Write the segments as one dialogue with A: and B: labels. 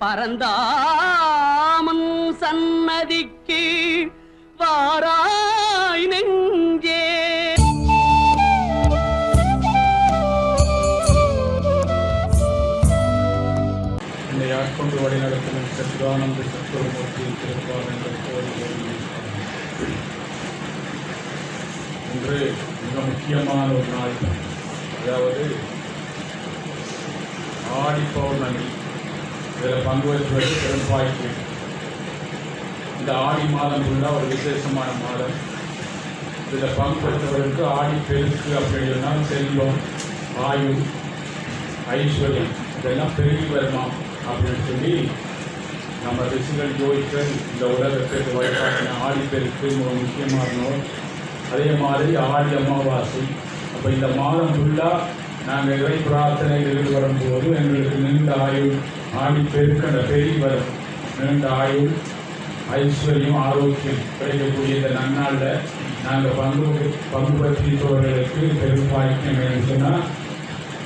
A: பரந்தாமன் சன்னதிக்கு வாராய் நெஞ்சே.
B: என்னை ஆட்கொண்டு வழிநடத்தும் சச்சிதானந்த சத்குருமூர்த்தியின் திருப்பாதங்கள் இன்று மிக முக்கியமான ஒரு நாள். அதாவது ஆடி பௌர்ணமி. இதில் பங்கு பெற்றுவது பெரும்பாய்க்கு. இந்த ஆடி மாதம் உள்ள ஒரு விசேஷமான மாதம். இதில் பங்கு பெற்றவர்களுக்கு ஆடி பெருக்கு அப்படின்னு சொன்னால் செல்வம், ஆயுள், ஐஸ்வர்யம் இதெல்லாம் பெருகி வருமா அப்படின்னு சொல்லி நம்ம ரிஷிகள் யோகிகள் இந்த உலகத்திற்கு வழிபாட்டின ஆடி பெருக்கு முக்கியமான நோய். அதே மாதிரி ஆடி அமாவாசை. அப்போ இந்த மாதம் ஃபுல்லாக நாங்கள் இறை பிரார்த்தனைகள் வரும்போது எங்களுக்கு நீண்ட ஆயுள், ஆடி பெருக்கின்ற பெருகி வரும் நீண்ட ஆயுள், ஐஸ்வர்யம், ஆரோக்கியம் கிடைக்கக்கூடிய இந்த நன்னாளில் நாங்கள் பங்கு பற்றியவர்களுக்கு பெரும் பாக்கியம் வேணும்னு சொன்னால்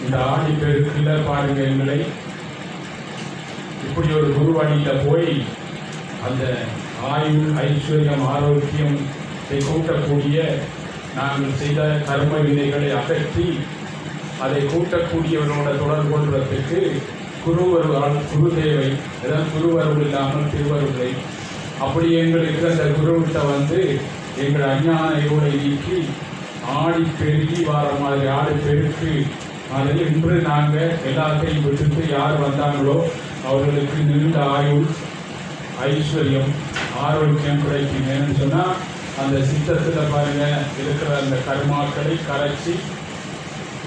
B: இந்த ஆடி பெருக்கில் பாருங்கள் எங்களை இப்படி ஒரு குருவடியில் போய் அந்த ஆயுள், ஐஸ்வர்யம், ஆரோக்கியம் கூட்டக்கூடிய நாங்கள் செய்த கர்ம வினைகளை அகற்றி அதை கூட்டக்கூடியவர்களோட தொடர்பு கொள்வதற்கு குரு தேவை. அதான் குருவருள் இல்லாமல் திருவருளை. அப்படி எங்களுக்கு அந்த குருவிட்ட வந்து எங்கள் அஞ்ஞான இருளை நீக்கி ஆடி பெருகி வார மாதிரி ஆடி பெருக்கு அதில் இன்று நாங்கள் எல்லாத்தையும் விட்டுட்டு யார் வந்தாங்களோ அவர்களுக்கு நீண்ட ஆயுள், ஐஸ்வர்யம், ஆரோக்கியம் கிடைக்குங்கன்னு சொன்னால் அந்த சித்தத்தில் பாருங்க இருக்கிற அந்த கர்மாக்களை கரைச்சி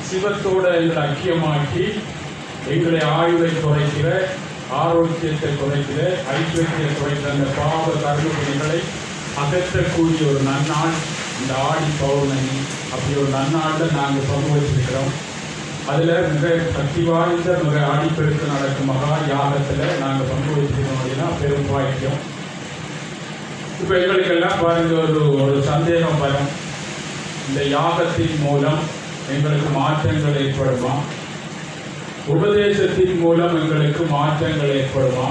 B: சிவத்தோட எங்களை ஐக்கியமாக்கி எங்களை ஆயுளை குறைக்கிற, ஆரோக்கியத்தை குறைக்கிற, ஐஸ்வர்யத்தை குறைக்கிற அந்த பாவ கர்மங்களை அகற்றக்கூடிய ஒரு நன்னாள் இந்த ஆடி பௌர்ணமி. அப்படி ஒரு நன்னாளில் நாங்கள் பங்கு வச்சிருக்கிறோம். அதில் மிக சக்தி வாய்ந்த மிக ஆடிப்பெருக்கு நடக்கும் மகா யாகத்தில் நாங்கள் பங்கு வச்சிருக்கோம் அப்படின்னா பெரும் பாக்கியம். இப்போ எங்களுக்கெல்லாம் பாருங்க ஒரு சந்தேகம் வரும். இந்த யாகத்தின் மூலம் எங்களுக்கு மாற்றங்கள் ஏற்படுமா? உபதேசத்தின் மூலம் எங்களுக்கு மாற்றங்கள் ஏற்படுமா?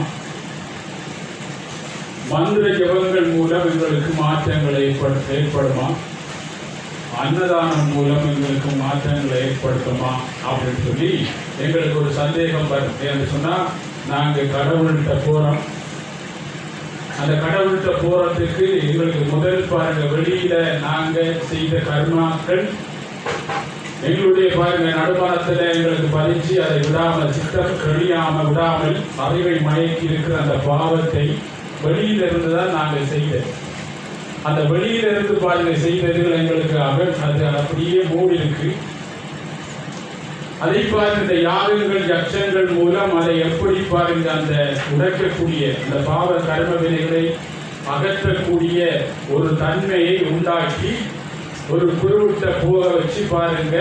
B: மந்திர ஜபங்கள் மூலம் எங்களுக்கு மாற்றங்கள் ஏற்படுமா? அன்னதானம் மூலம் எங்களுக்கு மாற்றங்களை ஏற்படுத்துமா அப்படின்னு சொல்லி எங்களுக்கு ஒரு சந்தேகம் வரும். என்று சொன்னால் நாங்கள் கடவுள்கிட்ட போகிறோம். அந்த கடவுள்கிட்ட போகிறதுக்கு எங்களுக்கு முதல் பாருங்க வெளியில நாங்கள் செய்த கர்மாக்கள் எங்களுடைய பாருங்க நடுமணத்தில் எங்களுக்கு பதிச்சு அதை விடாமல் சித்தம் கழியாமல் விடாமல் அறிவை மயக்கி இருக்கிற அந்த பாவத்தை வெளியிலிருந்து தான் நாங்கள் செய்தோம். அந்த வெளியிலிருந்து பாருங்க செய்ததுகள் எங்களுக்கு அது அப்படியே மூடி இருக்கு. அதை பாருங்க இந்த யாகங்கள், யட்சங்கள் மூலம் அதை எப்படி பாருங்க அந்த உடைக்கக்கூடிய அந்த பாவ கர்ம வினைகளை அகற்றக்கூடிய ஒரு தன்மையை உண்டாக்கி ஒரு குருவிட்ட போக வச்சு பாருங்க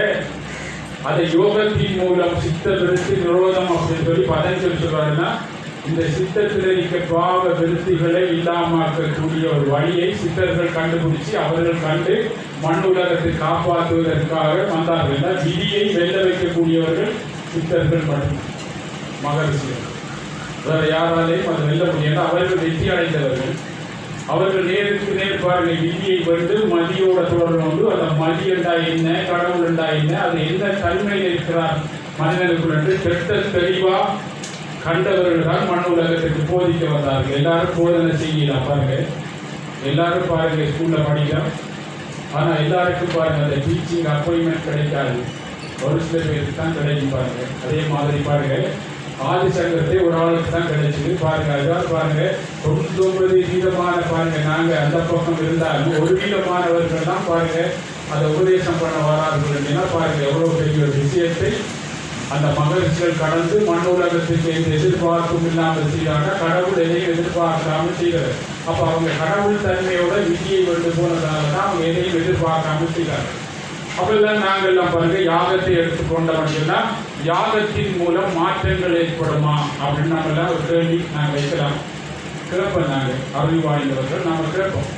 B: அதை யோகத்தின் மூலம் சித்த விருத்தி நிரோதம் அப்படின்னு சொல்லி பதஞ்சலி சொல்றாருன்னா இந்த சித்தத்தில் இருக்க பாவ விருத்திகளை இல்லாமக்கக்கூடிய ஒரு வழியை சித்தர்கள் கண்டுபிடிச்சு அவர்கள் கண்டு மண் உலகத்தை காப்பாற்றுவதற்காக வந்தார்கள். விதியை வெல்ல வைக்கக்கூடியவர்கள் சித்தர்கள் மட்டும், மகரிஷிகள். வேற யாராலையும் அதை வெல்ல முடியாது. அவர்கள் வெற்றி அடைந்தவர்கள். அவர்கள் நேருக்கு நேர் பாருங்க விதியை வந்து மதியோட தொடர்பு வந்து அந்த மதி என்றா என்ன, கடவுள் என்றா என்ன, அது எந்த தன்மையில் இருக்கிறார் மனிதனுக்குள் என்று பெற்ற தெளிவா கண்டவர்கள் தான் மண் உலகத்திற்கு போதிக்க வந்தார்கள். எல்லாரும் போதனை செய்யலாம் பாருங்க. எல்லாரும் பாருங்க ஸ்கூல்ல படிக்கலாம். ஆனால் எல்லாருக்கும் பாருங்க அந்த டீச்சிங் அப்பாயின்மெண்ட் கிடைக்காது. ஒரு சில பேருக்கு தான் கிடைக்கும் பாருங்க. அதே மாதிரி பாருங்க ஆதிசங்கத்தை ஒரு ஆளுக்கு தான் கிடைச்சிது பாருங்க. அதாவது பாருங்க 99% பாருங்க நாங்கள் அந்த பக்கம் இருந்தாலும் 1% தான் பாருங்க அதை உபதேசம் பண்ண வரார்கள். அப்படின்னா பாருங்க எவ்வளோ பெரிய ஒரு விஷயத்தை அந்த மகிழ்ச்சிகள் கடந்து மண் உலகத்துக்கு எந்த எதிர்பார்ப்பும் இல்லாமல் செய்கிறாங்க. கடவுள் எதையும் எதிர்பார்க்காமல் செய்கிறார். அப்போ அவங்க கடவுள் தன்மையோட விதியை கொண்டு போனதால தான் அவங்க எதையும் எதிர்பார்க்காமல் செய்கிறாங்க. அப்பெல்லாம் நாங்கள் எல்லாம் பாருங்க யாகத்தை எடுத்துக்கொண்டோம் சொன்னால் யாகத்தின் மூலம் மாற்றங்கள் ஏற்படுமா அப்படின்னு நாங்கள்லாம் ஒரு கேள்வி நாங்கள் வைக்கலாம். கிளப்போம். நாங்கள் அருள் வாய்ந்தவர்கள் நாங்கள் கிளப்போம்.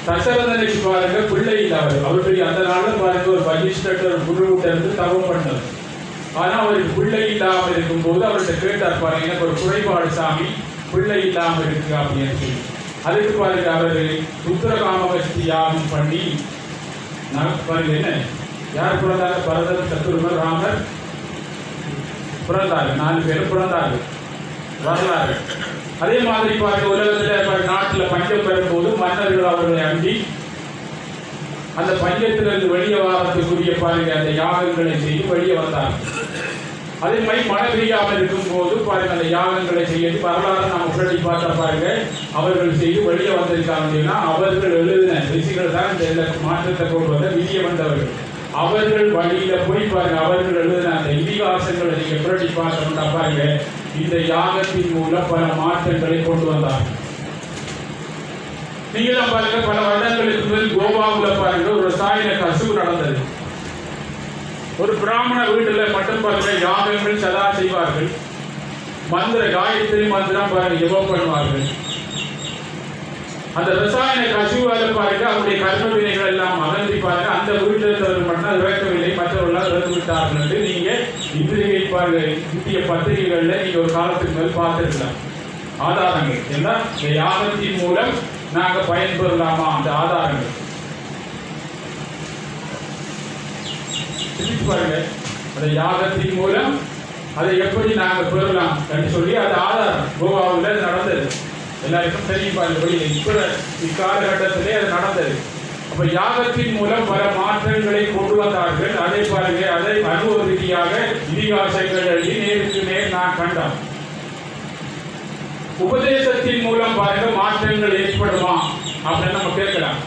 B: தசரதனுக்கு பாருங்க பிள்ளை இல்லாமல் அவருடைய அந்த நாளில் பாருங்க ஒரு வசிஷ்டர் குருவிட்ட இருந்து தவம் பண்ணது. ஆனா அவருக்கு பிள்ளை இல்லாமல் இருக்கும்போது அவர்கிட்ட கேட்டார் பாருங்க, எனக்கு ஒரு குறைபாடு சாமி, பிள்ளை இல்லாமல் இருக்கு அப்படின்னு சொல்லி. அதுக்கு பாருங்க அவர் ருத்ரகாமவஸ்தி யாகம் பண்ணி பாருங்க என்ன யார் பிறந்தாங்க, பரதர், சத்ருமர், ராமர் பிறந்தாரு, 4 பேரும் பிறந்தாரு வரலாறு. அதே மாதிரி பாருங்க உலகத்துல நாட்டுல பஞ்சம் பெறும்போது மன்னர்கள் அவர்களை அண்டி அந்த பஞ்சத்திலிருந்து வெளியே வாரத்துக்குரிய பாருங்க அந்த யாகங்களை செய்து வெளியே வந்தாங்க. அதே மாதிரி மழை பெய்யாமல் இருக்கும் போது பாருங்க அந்த யாகங்களை செய்ய வரலாறு நம்ம புரட்டி பார்த்தா பாருங்க அவர்கள் செய்து வெளியே வந்திருக்காங்கன்னா அவர்கள் எழுதின ரிஷிகள் தான் இந்த மாற்றத்தை கொண்டு வந்த வெளியே வந்தவர்கள். அவர்கள் வழியில போய் பாருங்க அவர்கள் எழுதின அந்த இதிகாசங்களை நீங்க புரட்டி பார்த்தோம்னா பாருங்க இந்த யாகத்தின் மூலம் பல மாற்றங்களை கொண்டு வந்தாங்க. நீங்களாம் பாருங்க பல வருடங்களுக்கு மேல் கோவாவில் பாருங்க ஒரு ரசாயன கசிவு நடந்தது. ஒரு பிராமண வீட்டுல மட்டும் பாருங்க யாகங்கள் சதா செய்வார்கள், மந்திர காயத்ரி மந்திரம் பாருங்க ஜபம் பண்ணுவார்கள். அந்த ரசாயன கசிவால பாருங்க அவருடைய கர்ம வினைகள் எல்லாம் அகன்றி பாருங்க அந்த வீட்டில் இருந்தவர்கள் மட்டும் இறக்கவில்லை, மற்றவர்களால் இறந்து விட்டார்கள் என்று நீங்க இந்திரிகை பாருங்க இந்திய பத்திரிகைகள்ல நீங்க ஒரு காலத்துக்கு மேல் பார்த்திருக்கலாம். ஆதாரங்கள் எல்லாம் இந்த யாகத்தின் மூலம் நாங்க பயன்பெறலாமா அந்த ஆதாரங்கள் பாருங்க. அந்த யாகத்தின் மூலம் அதை எப்படி நாங்க பெறலாம் என்று சொல்லி அது ஆதாரம் கோவாவில் நடந்தது. எல்லாருக்கும் தெரியும் பாருங்க, இப்ப இக்காலகட்டத்திலே அது நடந்தது. அப்ப யாகத்தின் மூலம் பல மாற்றங்களை கொண்டு வந்தார்கள். அதை பாருங்க அதை அனுபவ ரீதியாக இதிகாசங்கள் எழுதி நேருக்கு நேர் நான் கண்டோம். உபதேசத்தின் மூலம் பாருங்க மாற்றங்கள் ஏற்படுமா அப்படின்னு நம்ம கேட்கலாம்.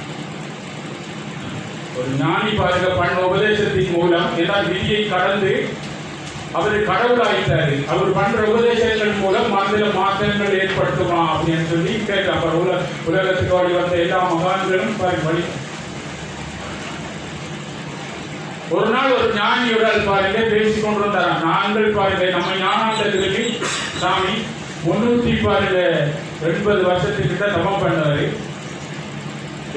B: ஒரு ஞானி பாருங்க பண்ண உபதேசத்தின் மூலம் எல்லா விதியை கடந்து அவர் கடவுளாயிட்டாரு. அவர் பண்ற உபதேசங்கள் மூலம் மனதில் மாற்றங்கள் ஏற்படுத்துமா அப்படின்னு சொல்லி கேட்கலாம். உலகத்துக்கு வழி வந்த எல்லா மகான்களும் வழி. ஒரு நாள் ஒரு ஞானியுடன் பாருங்க பேசிக் கொண்டு வந்தார். நாங்கள் பாருங்க நம்ம ஞானாந்தத்துக்கு சாமி 380 வருஷத்துக்கிட்ட தபம் பண்ணாரு.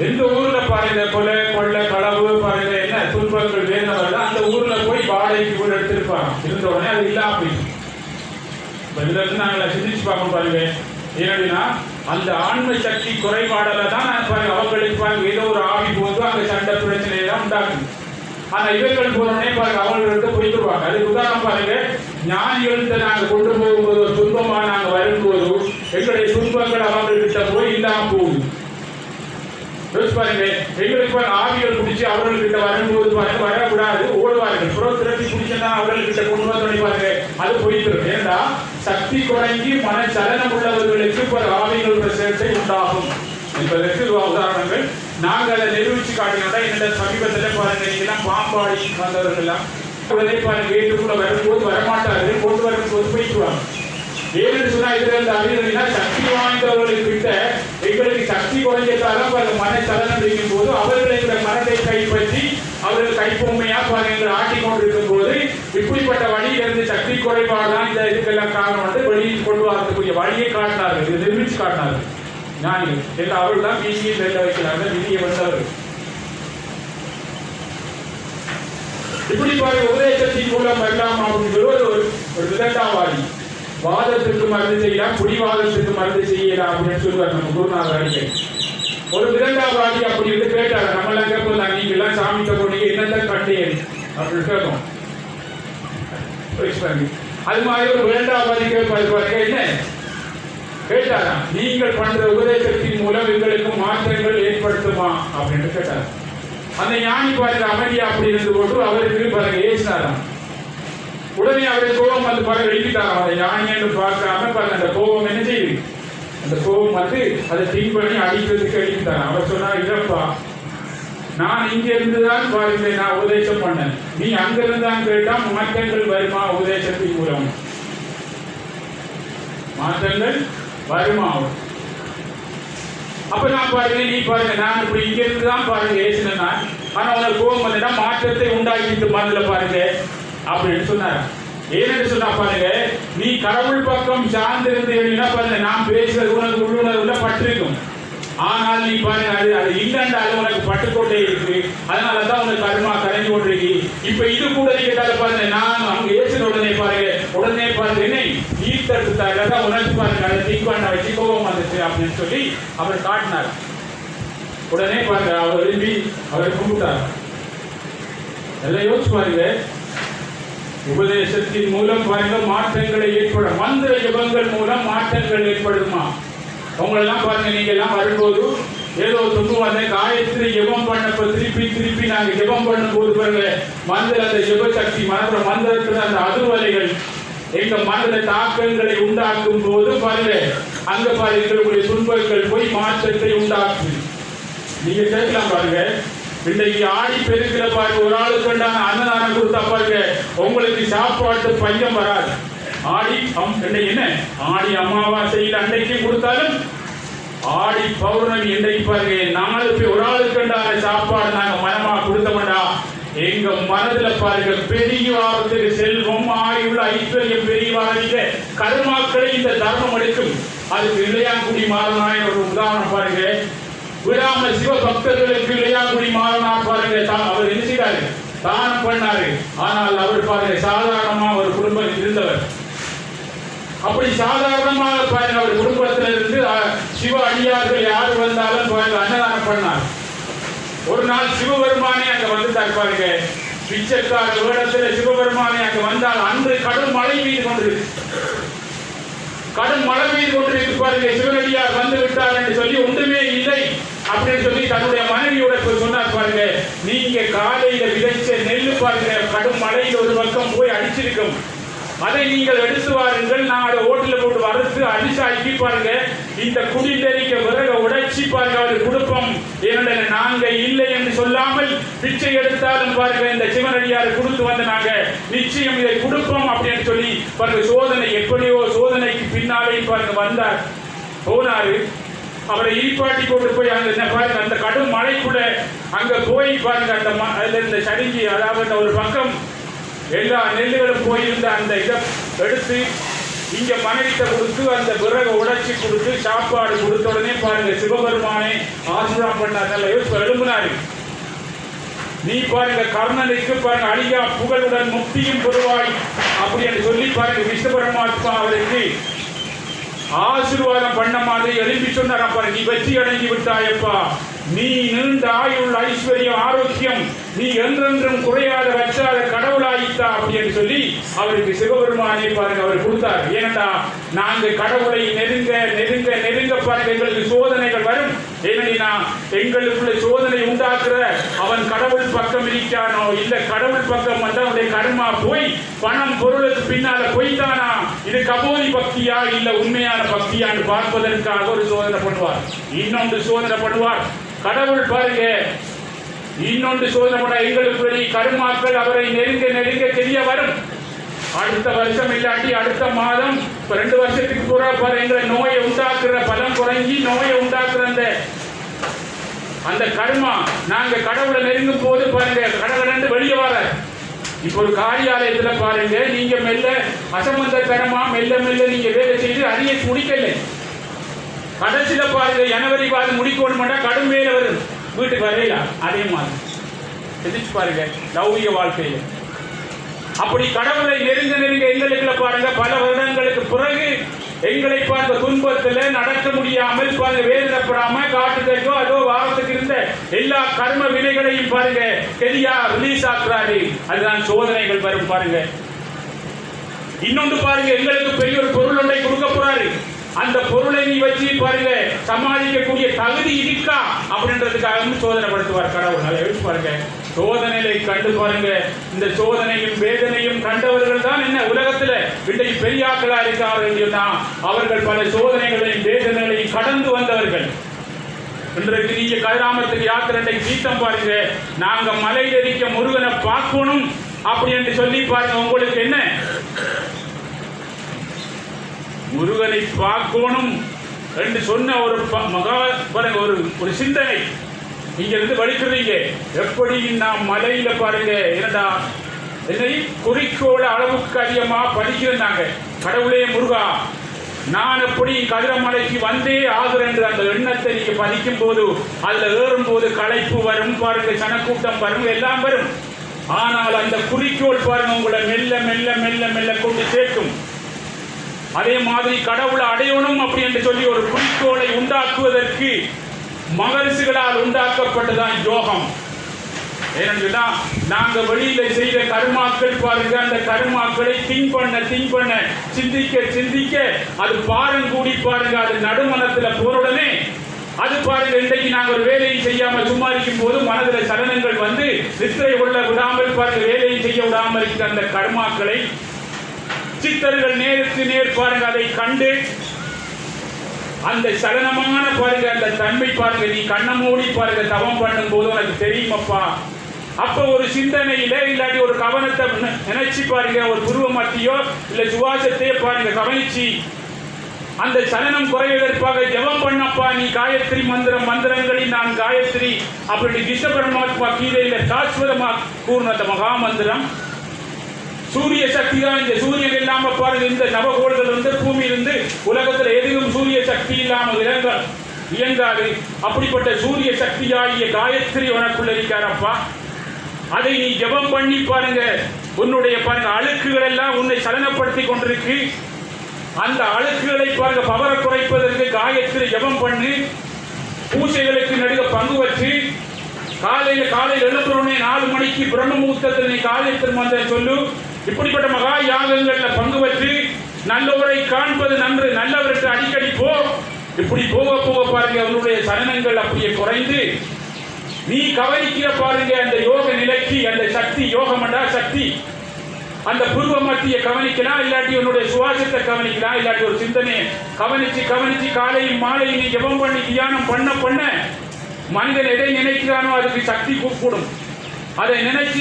B: எந்த ஊர்ல பாருங்க கொலை கொள்ளை களவு பாருங்க என்ன துன்பங்கள் வேணவர்கள் அந்த ஊர்ல போய் வாடகைக்கு கூட எடுத்திருப்பாங்க. இருந்த உடனே அது இல்ல அப்படின்னு இதுல இருந்து நாங்கள சிந்திச்சு பார்க்கணும் பாருங்க. ஏன்னா அந்த ஆன்ம சக்தி குறைபாடல தான் பாருங்க அவங்களுக்கு பாருங்க ஏதோ ஒரு ஆவி போது அங்க சண்டை பிரச்சனை தான் உண்டாக்குது. ஆனா இவர்கள் போனோடனே பாருங்க அவங்களுக்கு போயிட்டுருவாங்க. அதுக்கு உதாரணம் பாருங்க, ஞானிகள்கிட்ட நாங்க கொண்டு போகும்போது ஒரு துன்பமா நாங்க வரும்போது எங்களுடைய துன்பங்கள் அவங்கள்கிட்ட போய் இல்லாம போகுது. பாருங்க எங்களுக்கு ஆவிகள் பிடிச்சி அவர்கள்கிட்ட வரும்போது பாருங்க வரக்கூடாது ஓடுவார்கள். புறம் திரட்டி பிடிச்சா அவர்கள்கிட்ட கொண்டு வந்து பாருங்க அது போயிட்டு. ஏன்னா சக்தி குறைஞ்சி மனச்சலனம் உள்ளவர்களுக்கு ஒரு ஆவிகள் சேர்க்கை உண்டாகும் என்பதற்கு உதாரணங்கள் நாங்கள் அதை நிரூபிச்சு காட்டினோம்னா என்னோட சமீபத்தில் பாருங்க நீங்கெல்லாம் பாம்பாடி வந்தவர்கள் எல்லாம் உடனே பாருங்க வீட்டுக்குள்ள வரும்போது வரமாட்டார்கள், கொண்டு வரும்போது போயிட்டுவாங்க. ஏன்னு சொன்னா இதுல இருந்து அறிவுனா சக்தி வாய்ந்தவர்களுக்கு கிட்ட எங்களுக்கு சக்தி குறைஞ்சதால பாருங்க மனச்சலனம் இருக்கும் போது அவர்களை மனதை கைப்பற்றி அவர்கள் கைப்பொம்மையா பாருங்க ஆட்டிக்கொண்டிருக்கும் போது இப்படிப்பட்ட வழியிலிருந்து சக்தி குறைபாடுதான் இந்த இதுக்கெல்லாம் காரணம் வந்து வெளியில் கொண்டு வரக்கூடிய வழியை காட்டினார்கள். இது நிரூபிச்சு காட்டினார்கள் ஞானிகள். எல்லாம் அவர்கள் தான் விதியை வெல்ல வைக்கிறார்கள், விதியை வந்தவர்கள். இப்படி பாருங்க உபதேசத்தின் மூலம் எல்லாம் அப்படின்னு ஒரு விதண்டாவாதி வாதத்திற்கு மருந்து செய்யலாம், குடிவாதத்திற்கு மருந்து செய்யலாம் அப்படின்னு சொல்லுவார் நம்ம குருநாதர் அடிக்கடி. ஒரு விதண்டாவாதி அப்படி வந்து கேட்டாங்க. நம்மளாம் கேட்போம் நீங்க எல்லாம் சாமி போனீங்க என்னதான் கண்டேன் அப்படின்னு கேட்போம். அது மாதிரி ஒரு விதண்டாவாதி கேட்பாரு என்ன கேட்டாரா, நீங்கள் பண்ற உபதேசத்தின் மூலம் எங்களுக்கு மாற்றங்கள் ஏற்படுத்துமா அப்படின்னு கேட்டார். அந்த ஞானி பாருங்க அமைதியா அப்படி இருந்து கொண்டு அவருக்கு பாருங்க ஏசினாராம். உடனே அவருக்கு கோபம் வந்து பாருங்க எழுதிட்டாராம். அந்த ஞானின்னு பார்க்காம பாருங்க அந்த கோபம் என்ன செய்யுது, அந்த கோபம் வந்து அதை திங்க் பண்ணி அடிக்கிறதுக்கு எழுதிட்டாராம். அவர் சொன்னார், இல்லப்பா நான் இங்க இருந்துதான் பாருங்க நான் உபதேசம் பண்ணேன், நீ அங்க இருந்தான் கேட்டா மாற்றங்கள் வருமா உபதேசத்தின் மூலம் மாற்றங்கள் வருமா? அப்ப நான் பாருங்க நீ பாருங்க நான் இப்படி இங்க இருந்துதான் பாருங்க ஏசினேன், ஆனா உனக்கு கோபம் வந்துட்டா மாற்றத்தை உண்டாக்கிட்டு மனதில் பாருங்க அப்படின்னு சொன்னார். ஏன்னு சொன்னா பாருங்க நீ கடவுள் பக்கம் சார்ந்து இருந்து பாருங்க நான் பேசுறது உனக்கு உள்ளுணர்வுல பட்டிருக்கும். ஆனால் நீ பாருங்க அது இல்லைன்றாலும் உனக்கு பட்டுக்கொண்டே இருக்கு. அதனாலதான் உனக்கு கர்மா கரைஞ்சு கொண்டிருக்கு. இப்ப இது கூட நீங்க பாருங்க, நான் அங்க ஏசுன உடனே பாருங்க என்ன ஈர்த்தெடுத்தாரு உனக்கு பாருங்க அதை திங்க் பண்ண வச்சு கோபம் வந்துச்சு அப்படின்னு சொல்லி அவர் காட்டினார். உடனே பாருங்க அவர் விரும்பி அவரை கும்பிட்டார். எல்லாம் யோசிச்சு பாருங்க, உபதேசத்தின் மூலம் பாருங்க மாற்றங்களை ஏற்படும். மந்திர ஜபங்கள் மூலம் மாற்றங்கள் ஏற்படுமா? உங்களெல்லாம் பாருங்க, நீங்க எல்லாம் வரும்போது ஏதோ சொல்லுவாங்க காயத்ரி ஜபம் பண்ணப்ப திருப்பி நாங்க ஜபம் பண்ணும் போது பாருங்க மந்திர அந்த ஜப சக்தி மனப்புற மந்திரத்துல அந்த அதிர்வலைகள் எங்க மனத தாக்கங்களை உண்டாக்கும் போது பாருங்க அங்க பாருங்க எங்களுடைய துன்பங்கள் போய் மாற்றத்தை உண்டாக்கும். நீங்க கேட்கலாம் பாருங்க, இன்றைக்கு ஆடி பெருக்கிற பாருங்க ஒரு ஆளுக்கு வேண்டான அன்னதானம் கொடுத்தா பாருங்க உங்களுக்கு சாப்பாட்டு பஞ்சம் வராது. ஆடி என்ன ஆடி அமாவாசையில் அன்றைக்கு கொடுத்தாலும் ஆடி பௌர்ணமி இன்றைக்கு பாருங்க 4 பேர் ஒரு ஆளுக்கு வேண்டான சாப்பாடு நாங்க மனமா கொடுத்தோம்டா எங்க மனதுல பாருங்க பெரிய வாரத்துக்கு செல்வம் ஆயுள்ள ஐஸ்வர்யம் பெரிய வாரீங்க கர்மாக்களை இந்த தர்மம் எடுக்கும். அதுக்கு இளையாங்குடி மாறனாய் ஒரு உதாரணம் பாருங்க. விடாம சிவ பக்தர்களுக்கு இளையாங்குடி மாறனார் பாருங்க, அவர் என்ன செய்தாரு தானம் பண்ணாரு. ஆனால் அவர் பாருங்க சாதாரணமா ஒரு குடும்பம் இருந்தவர். அப்படி சாதாரணமாக பாருங்க அவர் குடும்பத்தில இருந்து சிவ அடியார்கள் யாரு வந்தாலும் பாருங்க அன்னதானம் பண்ணார். ஒரு நாள் சிவபெருமானே அங்க வந்துட்டார் பாருங்க, பிச்சைக்கார வேடத்துல சிவபெருமானே அங்க வந்தால் அன்று கடும் மழை பெய்து கொண்டிருக்கு. கடும் மழை பெய்து கொண்டிருக்கு பாருங்க. சிவனடியார் வந்து விட்டார் என்று சொல்லி ஒன்றுமே இல்லை அப்படின்னு சொல்லி தன்னுடைய மனைவியோட சொன்னார் பாருங்க, நீங்க காலையில விதைச்ச நெல்லு பாருங்க கடும் மழையில் ஒரு பக்கம் போய் அடிச்சிருக்கும், அதை நீங்கள் எடுத்து வாருங்கள், நான் அதை ஓட்டில போட்டு வறுத்து அடிச்சாக்கி பாருங்க இந்த குடிநெறிக்க விறக உடைச்சி பாருங்க அவர் குடும்பம் என்னுடைய நாங்க இல்லை என்று சொல்லாமல் பிச்சை எடுத்தாலும் பாருங்க இந்த சிவனடியார் கொடுத்து வந்து நாங்க நிச்சயம் இதை குடுப்போம் அப்படின்னு சொல்லி பாருங்க சோதனை எப்படியோ சோதனைக்கு பின்னாலே பாருங்க வந்தார் போனாரு. அவரை இடிப்பாட்டி கொண்டு போய் அங்க பாருங்க அந்த கடும் மழை கூட அங்க போய் பாருங்க அந்த அதுல இருந்த சடிங்கி அதாவது ஒரு பக்கம் எல்லா நெல்லுகளும் போயிருந்த அந்த இதை எடுத்து இங்க மனைவிட்ட கொடுத்து அந்த விறக உடைச்சி கொடுத்து சாப்பாடு கொடுத்த உடனே பாருங்க சிவபெருமானே ஆசீர்வாதம் பண்ணார். எழும்பினாரு, நீ பாருங்க கர்ணனுக்கு பாருங்க அழியா புகழுடன் முக்தியும் பெறுவாய் அப்படின்னு சொல்லி பாருங்க விஷ்ணு பரமாத்மா அவருக்கு ஆசீர்வாதம் பண்ண மாதிரி எழுப்பி சொன்னார். பாருங்க நீ வெற்றி அடைஞ்சு விட்டாயப்பா, நீ நீண்ட ஆயுள் ஐஸ்வர்யம் ஆரோக்கியம் நீ என்றென்றும் குறையாத வச்சாத கடவுளாயிட்டா அப்படின்னு சொல்லி அவருக்கு சிவபெருமானை பாருங்க அவர் கொடுத்தார். ஏனண்டா நாங்க கடவுளை நெருங்க நெருங்க நெருங்க பாருங்க எங்களுக்கு சோதனைகள் வரும். ஏனென்னா எங்களுக்குள்ள சோதனை உண்டாக்குற அவன் கடவுள் பக்கம் இருக்கானோ இல்ல கடவுள் பக்கம் வந்து அவனுடைய கர்மா போய் பணம் பொருளுக்கு பின்னால போய்தானா இது கபோதி பக்தியா இல்ல உண்மையான பக்தியான்னு பார்ப்பதற்காக ஒரு சோதனை பண்ணுவார். இன்னொன்று சோதனை பண்ணுவார் கடவுள் பாருங்க, இன்னொன்று சோதனை பண்ண எங்களுக்கு கருமாக்கள் அவரை நெருங்க நெருங்க தெரிய வரும். அடுத்த வருஷம் இல்லாட்டி அடுத்த மாதம் 2 வருஷத்துக்கு பூரா பாரு எங்களை நோயை உண்டாக்குற பலம் குறைஞ்சி நோயை உண்டாக்குற அந்த கர்மா நாங்க கடவுளை நெருங்கும் போது பாருங்க கடவுள் வெளியே வர. இப்ப ஒரு காரியாலயத்துல பாருங்க நீங்க மெல்ல அசம்பந்தகரமா மெல்ல மெல்ல நீங்க வேலை செய்து அரிய முடிக்கல, கடைசியில பாருங்க ஜனவரி பாருங்க முடிக்கணும்னா கடும் வேலை வரும் வீட்டுக்கு வரையில. அதே மாதிரி எதிர்த்து பாருங்க லௌகிக வாழ்க்கையில அப்படி கடவுளை நெருங்க நெருங்க எங்களுக்குள்ள பாருங்க பல வருடங்களுக்கு பிறகு எங்களை பார்த்த துன்பத்துல நடக்க முடியாமல் பாருங்க வேதனைப்படாம காட்டுக்கோ அதோ வாரத்துக்கு இருந்த எல்லா கர்ம வினைகளையும் பாருங்க கெதியா ரிலீஸ் ஆக்குறாரு. அதுதான் சோதனைகள் வரும் பாருங்க. இன்னொன்று பாருங்க எங்களுக்கு பெரிய ஒரு பொருள் ஒன்றை கொடுக்க போறாரு, அந்த பொருளை நீ வச்சு பாருங்க சமாளிக்கக்கூடிய தகுதி இருக்கா அப்படின்றதுக்காக சோதனைப்படுத்துவார் கடவுள். அதை எடுத்து பாருங்க சோதனைகளை கண்டு பாருங்க. இந்த சோதனையும் வேதனையும் கண்டவர்கள் தான் என்ன உலகத்துல இன்றைக்கு பெரியாக்களா இருக்கார்கள் சொன்னா அவர்கள் பல சோதனைகளையும் வேதனைகளையும் கடந்து வந்தவர்கள். இன்றைக்கு நீங்க கதிராமத்துக்கு யாத்திரை சீத்தம் பாருங்க, நாங்க மலையில் இருக்க முருகனை பார்க்கணும் அப்படி என்று சொல்லி பாருங்க. உங்களுக்கு என்ன முருகனை பார்க்கணும் என்று சொன்ன ஒரு மகா பாருங்க ஒரு சிந்தனை இங்க இருந்து வலிக்கிறீங்க. எப்படி நாம் மலையில பாருங்க என்னடா என்னை குறிக்கோள அளவுக்கு அதிகமா படிக்கிறாங்க கடவுளே முருகா நான் எப்படி கதிரமலைக்கு வந்தே ஆகுறேன் என்று அந்த எண்ணத்தை நீங்க பதிக்கும் போது அதுல ஏறும் போது களைப்பு வரும் பாருங்க, சனக்கூட்டம் வரும், எல்லாம் வரும். ஆனால் அந்த குறிக்கோள் பாருங்க உங்களை மெல்ல மெல்ல மெல்ல மெல்ல கொண்டு சேர்க்கும். அதே மாதிரி கடவுளை அடையணும் அப்படி என்று சொல்லி ஒரு குறிக்கோளை உண்டாக்குவதற்கு மகரிஷிகளால் உண்டாக்கப்பட்டதான் யோகம். ஏனென்றா நாங்க வெளியில செய்த கர்மாக்கள் பாருங்க, அந்த கர்மாக்களை திங்க் பண்ண சிந்திக்க அது பாருங்கூடி பாருங்க, அது நடுமனத்துல போருடனே அது பாருங்க. இன்றைக்கு நாங்க ஒரு வேலையை செய்யாம சும்மா இருக்கும் போது மனதில் சலனங்கள் வந்து நித்திரை கொள்ள விடாமல் பாருங்க, வேலையை செய்ய விடாமல் இருக்கிற அந்த கர்மாக்களை சித்தர்கள் நேருக்கு நேர் பாருங்க அதை கண்டு அந்த சலனமான பாருங்க அந்த தன்மை பாருங்க. நீ கண்ணை மூடி பாருங்க தவம் பண்ணும் போது உனக்கு தெரியுமப்பா. அப்ப ஒரு சிந்தனையில இல்லாட்டி ஒரு கவனத்தை நினைச்சு பாருங்க, ஒரு புருவ மத்தியோ இல்ல சுவாசத்தையோ பாருங்க கவனிச்சு அந்த சலனம் குறைவதற்காக ஜெபம் பண்ணப்பா. நீ காயத்ரி மந்திரங்களில் நான் காயத்ரி அப்படி கிருஷ்ண பரமாத்மா கீதையில சாஸ்வதமா கூர்ண அந்த மகா மந்திரம் சூரிய சக்தி தான். இந்த சூரியன் இல்லாம பாருங்க இந்த நவகோள்கள் வந்து பூமி இருந்து உலகத்துல எதுவும் சூரிய சக்தி இல்லாம இயங்காது. அப்படிப்பட்ட சூரிய சக்தியாகிய காயத்ரி உனக்குள்ள இருக்காரப்பா. அதை நீ ஜெபம் பண்ணி பாருங்க, உன்னுடைய பாருங்க அழுக்குகள் எல்லாம் உன்னை சலனப்படுத்தி கொண்டிருக்கு. அந்த அழுக்குகளை பாருங்க பவரை குறைப்பதற்கு காயத்ரி ஜெபம் பண்ணி பூஜைகளுக்கு நடுக பங்கு வச்சு காலையில் எழுப்புறோனே 4 மணிக்கு பிரம்ம முகூர்த்தத்தில் நீ காயத்ரி மந்திரம் சொல்லு. இப்படிப்பட்ட மகா யாகங்கள்ல பங்கு வச்சு நல்லவரை காண்பது நன்று, நல்லவருக்கு அடிக்கடி போ. இப்படி போக போக பாருங்க அவனுடைய சலனங்கள் அப்படியே குறைந்து நீ கவனிக்கிற பாருங்க அந்த யோக நிலைக்கு அந்த சக்தி யோகமண்டா சக்தி அந்த பூர்வ மத்திய கவனிக்கலாம், இல்லாட்டி உன்னுடைய சுவாசத்தை கவனிக்கலாம், இல்லாட்டி ஒரு சிந்தனையை கவனிச்சு காலையும் மாலையும் நீ ஜெபம் பண்ணி தியானம் பண்ண மனிதன் எதை நினைக்கிறானோ அதுக்கு சக்தி கூடும். அதை நினைச்சு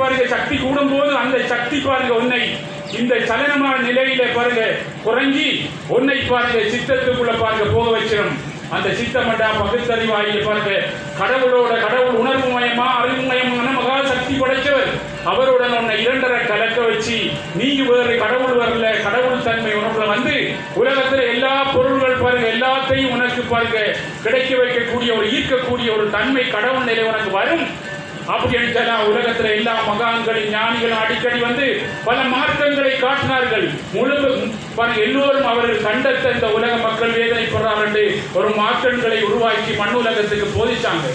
B: பாருங்க சக்தி கூடும் போது அந்த சக்தி பாருங்க உன்னை இந்த சலனமான நிலையில பாருங்க குறைஞ்சி உன்னை பாருங்க சித்தத்துக்குள்ள பாருங்க போக வச்சிடும். அந்த சித்தமண்டா பகுத்தறிவாயில பாருங்க கடவுள் உணர்வு மயமா அறிவுமயமான மகா சக்தி படைத்தவர். அவருடன் உன்னை 2.5 கலக்க வச்சு நீ வேறு கடவுள் வரல, கடவுள் தன்மை உணர்வுல வந்து உலகத்துல எல்லா பொருள்கள் பாருங்க எல்லாத்தையும் உனக்கு பாருங்க கிடைக்க வைக்கக்கூடிய ஒரு ஈர்க்கக்கூடிய ஒரு தன்மை கடவுள் நிலை உனக்கு வரும். அப்படி என்றா உலகத்துல எல்லா மகான்களும் ஞானிகளும் அடிக்கடி வந்து பல மார்க்கங்களை காட்டினார்கள். எல்லோரும் அவர்கள் கண்டத்தை இந்த உலக மக்கள் வேதனைப்படுறார்கள் என்று ஒரு மாற்றங்களை உருவாக்கி மண்ணுலகத்துக்கு போதிச்சாங்க.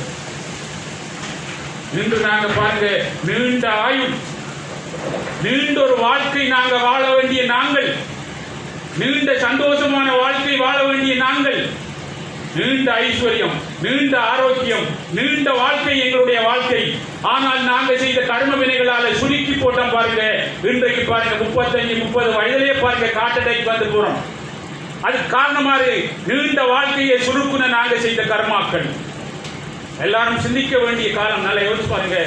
B: இன்று நாங்க பாருங்க நீண்ட ஆயுள் நீண்ட ஒரு வாழ்க்கை நாங்க வாழ வேண்டிய நாங்கள், நீண்ட சந்தோஷமான வாழ்க்கை வாழ வேண்டிய நாங்கள், நீண்ட ஐஸ்வர்யம் நீண்ட ஆரோக்கியம் நீண்ட வாழ்க்கை எங்களுடைய வாழ்க்கை. ஆனால் நாங்கள் செய்த கர்ம வினைகளால சுருக்கி போட்டோம் பாருங்க. இன்றைக்கு பாருங்க 35-30 வயதிலே பாருங்க காட்டடைக்கு வந்து போறோம். அது காரணமாக நீண்ட வாழ்க்கையை சுருக்குன நாங்கள் செய்த கர்மாக்கள். எல்லாரும் சிந்திக்க வேண்டிய காலம். நல்லா யோசிச்சு பாருங்க,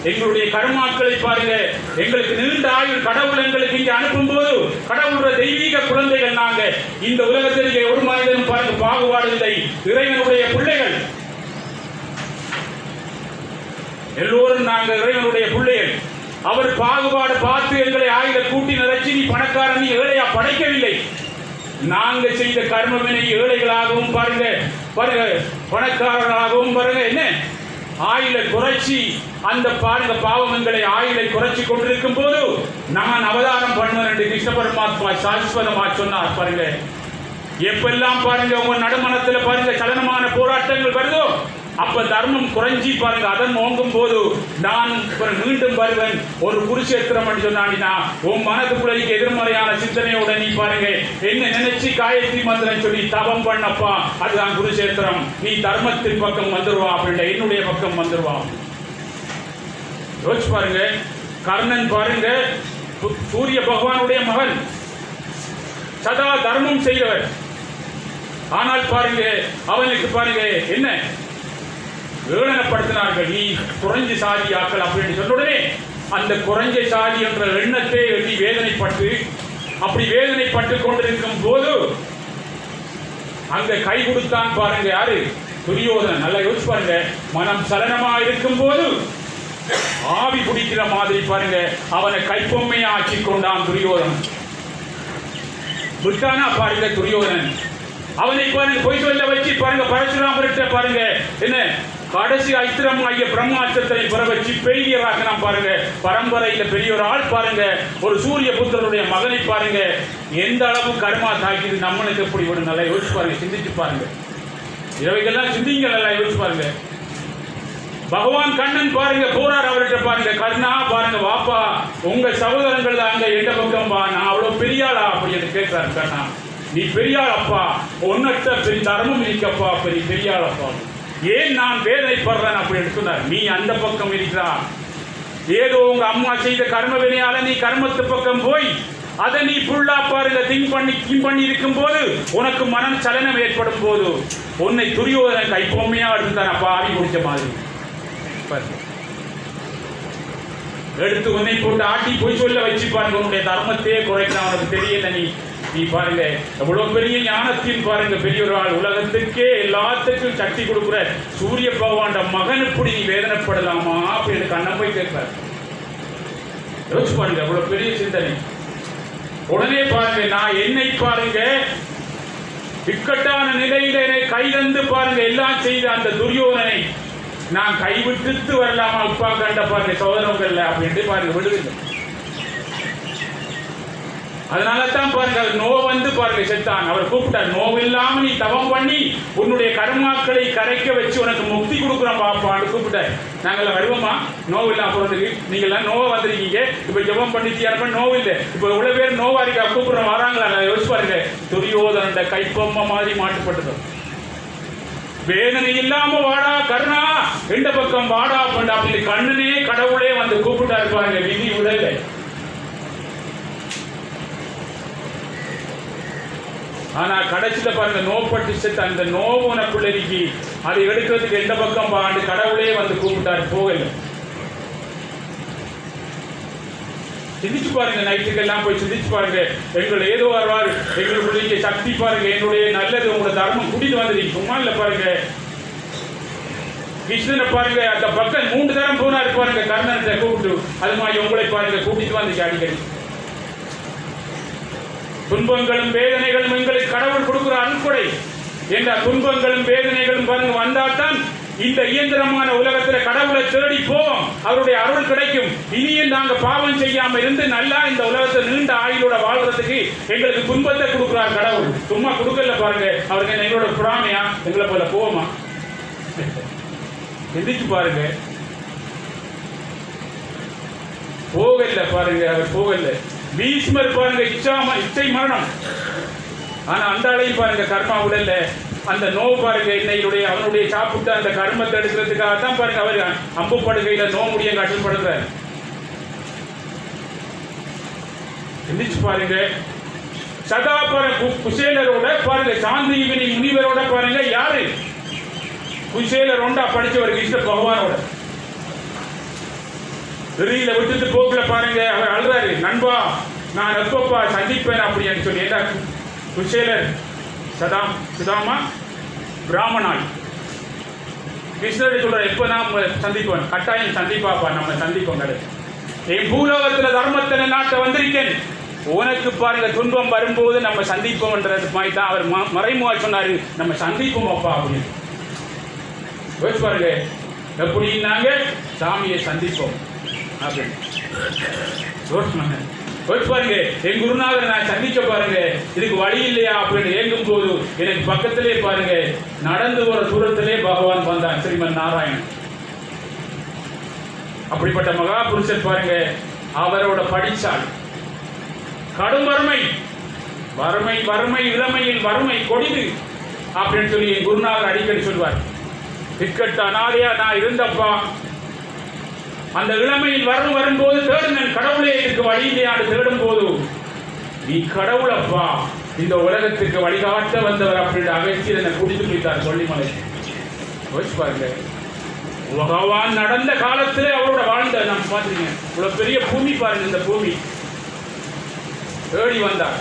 B: எங்களுடைய கர்மாக்களை பாருங்க. எங்களுக்கு நீண்ட ஆயுள் கடவுள் எங்களுக்கு இங்கே அனுப்பும் போது கடவுளுடைய தெய்வீக குழந்தைகள் நாங்க. இந்த உலகத்திற்கு ஒரு மனிதனும் பாருங்க பாகுபாடு இல்லை, இறைவனுடைய பிள்ளைகள் எல்லோரும் நாங்க இறைவனுடைய பிள்ளைகள். அவர் பாகுபாடு பார்த்து எங்களை ஆயுத கூட்டி நிறைச்சி நீ பணக்காரன் நீ ஏழையா படைக்கவில்லை. நாங்க செய்த கர்மவினை ஏழைகளாகவும் பாருங்க பணக்காரர்களாகவும் பாருங்க என்ன ஆயுளை குறைச்சி அந்த பாருங்க பாவங்களை ஆயுளை குறைச்சி கொண்டிருக்கும் போது நான் அவதாரம் பண்ணுவேன் என்று கிருஷ்ண பரமாத்மா சாஸ்வதமா சொன்னார் பாருங்க. எப்பெல்லாம் பாருங்க உங்க நடுமனத்துல பாருங்க சலனமான போராட்டங்கள் வருதோ அப்ப தர்மம் குறைஞ்சி பாருங்க அதன் ஓங்கும் போது நான் மீண்டும் வருவேன். ஒரு குருஷேத்திரம் என்று சொன்னாடினா உன் மனதுக்குள்ளைக்கு எதிர்மறையான சிந்தனையோட நீ பாருங்க என்ன நினைச்சு காயத்ரி மந்திரம் சொல்லி தவம் பண்ணப்பா, அதுதான் குருஷேத்திரம். நீ தர்மத்தின் பக்கம் வந்துருவா அப்படின்ற என்னுடைய பக்கம் வந்துருவா. யோசிச்சு பாருங்க, கர்ணன் பாருங்க சூரிய பகவானுடைய மகன், சதா தர்மம் செய்தவர். ஆனால் பாருங்க அவனுக்கு பாருங்க என்ன ஏளனப்படுத்தினார்கள், நீ குறைஞ்ச சாதி ஆக்கள் அப்படின்னு சொன்ன உடனே அந்த குறைஞ்ச சாதி என்ற எண்ணத்தை எண்ணி வேதனைப்பட்டு அப்படி வேதனைப்பட்டு கொண்டிருக்கும் போது அங்க கை கொடுத்தான் பாருங்க யாரு, துரியோதனன். நல்லா யோசிச்சு பாருங்க, மனம் சலனமா இருக்கும் போது ஆவி பிடிக்கிற மாதிரி பாருங்க அவனை கைப்பொம்மையா ஆக்கி கொண்டான் துரியோதனன். விட்டானா பாருங்க துரியோதனன். அவனை பாருங்க பொய் சொல்ல வச்சு பாருங்க பரசுராமர்கிட்ட பாருங்க என்ன கடைசி ஐத்திரம் ஐய பிரம்மாஸ்திரத்தை பெற வச்சு பெய்தியராக்கலாம் பாருங்க. பரம்பரையில பெரிய ஒரு ஆள் பாருங்க, ஒரு சூரிய புத்திரனுடைய மகனை பாருங்க எந்த அளவு கர்மா தாக்கிது. நம்மளுக்கு எப்படி ஒரு நல்லா யோசிச்சு பாருங்க, சிந்திச்சு பாருங்க. இவைகள்லாம் சிந்திங்க, நல்லா யோசிச்சு பாருங்க. பகவான் கண்ணன் பாருங்க போறார் அவர்கிட்ட பாருங்க, கண்ணா பாருங்க வாப்பா உங்க சகோதரங்கள் அங்க எந்த பக்கம் வா, நான் அவ்வளவு பெரியாளா அப்படின்னு கேட்கிறாரு. கண்ணா நீ பெரியாள் அப்பா, ஒன்னட்ட பெரிய தர்மம் இருக்கப்பா, பெரியாள் அப்பா, ஏன் நான் வேதனைப்படுறேன் அப்படின்னு சொன்னார். நீ அந்த பக்கம் இருக்கிறா, ஏதோ உங்க அம்மா செய்த கர்ம வினையால நீ கர்மத்து பக்கம் போய் அதை நீ ஃபுல்லா பாருங்க திங்க் பண்ணி இருக்கும் போது உனக்கு மனம் சலனம் ஏற்படும் போது உன்னை துரியோதனன் கைப்பொம்மையா இருந்தான் அப்பா, ஆவி குடிச்ச மாதிரி எடுத்து உன்னை போட்டு ஆட்டி போய் சொல்ல வச்சு பாருங்க. உன்னுடைய தர்மத்தையே குறைக்கலாம், உனக்கு தெரியல. நீ பாருங்க எவ்வளவு பெரிய ஞானத்தின் பாருங்க பெரிய ஒரு ஆள், உலகத்துக்கே எல்லாத்துக்கும் சக்தி கொடுக்குற சூரிய பகவான் மகன் இப்படி நீ வேதனைப்படலாமா அப்படின்னு கண்ணன் போய் கேட்பார். யோசிச்சு பாருங்க எவ்வளவு பெரிய சிந்தனை. உடனே பாருங்க நான் என்னை பாருங்க இக்கட்டான நிலையில கை தந்து பாருங்க எல்லாம் செய்த அந்த துரியோதனை நான் கைவிட்டு வரலாமா அப்பா கண்ட பாருங்க சோதனங்கள்ல அப்படின்ட்டு பாருங்க விடுவில்லை. அதனாலதான் பாருங்க நோ வந்து பாருங்க செத்தான். அவர் கூப்பிட்டார், நோவில்லாம நீ தவம் பண்ணி உன்னுடைய கர்மாக்களை கரைக்க வச்சு உனக்கு முக்தி கொடுக்குறோம் பாப்பான்னு கூப்பிட்டார். நாங்கள் வருவோமா நோவில்லாம போறதுக்கு? நீங்க எல்லாம் நோவா வந்திருக்கீங்க, இப்ப ஜபம் பண்ணிட்டு நோவில்லை, இப்ப இவ்வளவு பேர் நோவா இருக்கா கூப்பிடுறோம் வராங்களா? யோசிச்சு பாருங்க துரியோதன கைப்பொம்மை மாதிரி மாட்டுப்பட்டது. வேதனை இல்லாம வாடா கருணா, எந்த பக்கம் வாடா பண்ண அப்படி கண்ணனே கடவுளே வந்து கூப்பிட்டா இருப்பாங்க. விதி உடல ஆனா கடைசியில பாருங்க நோப்பட்டு செத்து அந்த நோவு உனக்குள்ள இருக்கி அதை எடுக்கிறதுக்கு எந்த பக்கம் பாண்டு கடவுளே வந்து கூப்பிட்டாரு, போகல. சிந்திச்சு பாருங்க, நைட்டுக்கெல்லாம் போய் சிந்திச்சு பாருங்க. எங்களை ஏதோ வருவார், எங்களுடைய சக்தி பாருங்க, என்னுடைய நல்லது உங்களோட தர்மம் கூட்டிட்டு வந்துருக்கு. சும்மா இல்ல பாருங்க. கிருஷ்ணனை பாருங்க அந்த பக்கம் 3 தரம் போனாரு பாருங்க கர்ணனை கூப்பிட்டு, அது மாதிரி உங்களை பாருங்க கூட்டிட்டு வந்து அடிக்கடி. துன்பங்களும் வேதனைகளும் எங்களுக்கு கடவுள் கொடுக்கிற அன்புடை என்ற துன்பங்களும் வேதனைகளும் பாருங்க வந்தால்தான் இந்த இயந்திரமான உலகத்துல கடவுளை தேடி போவோம், அவருடைய அருள் கிடைக்கும். இனியும் நாங்க பாவம் செய்யாம இருந்து நல்லா இந்த உலகத்தை நீண்ட ஆயுளோட வாழ்றதுக்கு எங்களுக்கு துன்பத்தை கொடுக்கிறார் கடவுள். சும்மா கொடுக்கல பாருங்க. அவருக்கு எங்களோட புறாமையா எங்களை போல போவோமா? எந்திரிச்சு பாருங்க, போகல பாருங்க, அவர் போகல. பீஷ்மர் பாருங்க இச்சை மரணம், ஆனா அந்த ஆளையும் பாருங்க கர்மா உடல்ல அந்த நோவு பாருங்க என்னையுடைய அவனுடைய சாப்பிட்டு அந்த கர்மத்தை எடுக்கிறதுக்காக தான் பாருங்க அவர் அம்பு படுகையில நோ முடிய கட்டுப்படுறார். எந்திரிச்சு பாருங்க. சதா பாருங்க குசேலரோட பாருங்க சாந்திகினி முனிவரோட பாருங்க யாரு குசேலர் ஒண்டா படிச்சவர் கிருஷ்ண பகவானோட வெளியில விட்டுட்டு போகல பாருங்க. அவர் அழுறாரு, நண்பா நான் எப்பப்பா சந்திப்பேன் அப்படின்னு சொல்லி. ஏண்டா குசேலர் சுதாமா பிராமணாய் கிருஷ்ணரை சொல்ற எப்ப நாம் சந்திப்போம், கட்டாயம் சந்திப்பாப்பா, நம்ம சந்திப்போம். என் பூலோகத்துல தர்மத்தை நாட்ட வந்திருக்கேன், உனக்கு பாருங்க துன்பம் வரும்போது நம்ம சந்திப்போம்ன்றது மாதிரி தான் அவர் மறைமுகா சொன்னாரு, நம்ம சந்திப்போம் அப்பா அப்படின்னு. யோசிச்சு பாருங்க எப்படி நாங்க சாமியை சந்திப்போம் அப்படின்னு பாருங்க. என் குருநாதர் நான் சந்திக்க பாருங்க இதுக்கு வழி இல்லையா அப்படின்னு ஏங்கும் போது எனக்கு பக்கத்திலே பாருங்க நடந்து போற தூரத்திலே பகவான் வந்தான், ஸ்ரீமன் நாராயணன். அப்படிப்பட்ட மகா புருஷன் பாருங்க. அவரோட படிச்சால் கடும் வறுமை வறுமை வறுமை இளமையில் வறுமை கொடிது அப்படின்னு சொல்லி என் குருநாதர் அடிக்கடி சொல்வார். இக்கட்ட அனாதையா நான் இருந்தப்பா, அந்த இளமையில் வரும்போது தேடுனன் கடவுளே இதுக்கு வழி இல்லையான்னு தேடும் போது நீ கடவுளப்பா இந்த உலகத்துக்கு வழிகாட்ட வந்தவர் அப்படின்னு அகழ்ச்சியில் என்னை குடித்து முடித்தார் கொல்லிமலை. யோசிச்சு பாருங்க, பகவான் நடந்த காலத்திலே அவரோட வாழ்ந்த நாம் பார்த்துருக்கீங்க. இவ்வளவு பெரிய பூமி பாருங்க, இந்த பூமி தேடி வந்தார்.